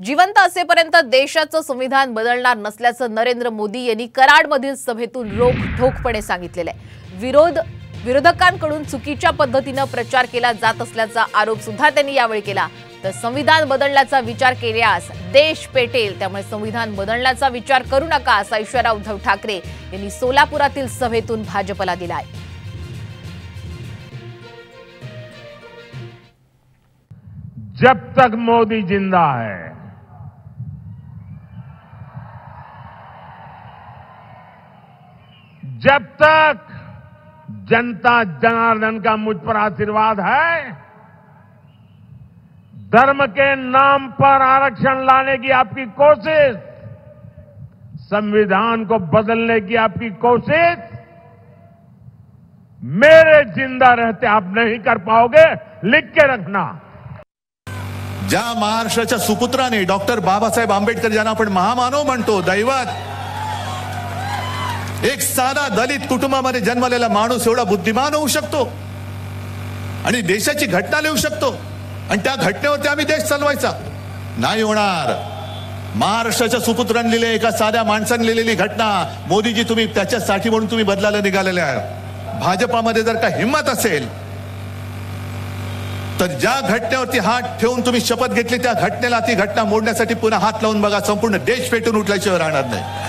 जिवंत असेपर्यंत देशाचं संविधान बदलणार नसल्याचं नरेंद्र मोदी यांनी कराडमधील सभेतून रोखठोकपणे सांगितलेलं आहे। विरोधकांकडून चुकीच्या पद्धतीने प्रचार केला जात असल्याचा आरोप सुद्धा त्यांनी यावेळी केला। तर संविधान बदलण्याचा विचार केल्यास देश पेटेल, त्यामुळे संविधान बदलण्याचा विचार करू नका असा इशारा उद्धव ठाकरे यांनी सोलापुरातील सभेतून भाजपला दिलाय। जब तक मोदी जिंदा है, जब तक जनता जनार्दन का मुझ पर आशीर्वाद है, धर्म के नाम पर आरक्षण लाने की आपकी कोशिश, संविधान को बदलने की आपकी कोशिश, मेरे जिंदा रहते आप नहीं कर पाओगे, लिख के रखना। ज्या महाराष्ट्राच्या सुपुत्राने डॉक्टर बाबासाहेब आंबेडकर ज्यांना आपण महामानव म्हणतो, दैवत, एक साधा दलित कुटुंबामध्ये जन्मलेला माणूस एवढा बुद्धिमान होऊ शकतो आणि देशाची घटना लिहू शकतो आणि त्या घटनेवरती आम्ही देश चालवायचा नाही होणार। महाराष्ट्राच्या सुपुत्रांनी लिहिलेली, एका साध्या माणसाने लिहिलेली घटना मोदीजी तुम्ही त्याच्यासाठी म्हणून तुम्ही बदलायला निघालेले आहे। भाजपामध्ये जर का हिम्मत असेल तर ज्या घटनेवरती हात ठेवून तुम्ही शपथ घेतली त्या घटनेला, ती घटना मोडण्यासाठी पुन्हा हात लावून बघा, संपूर्ण देश पेटून उठल्याशिवाय राहणार नाही।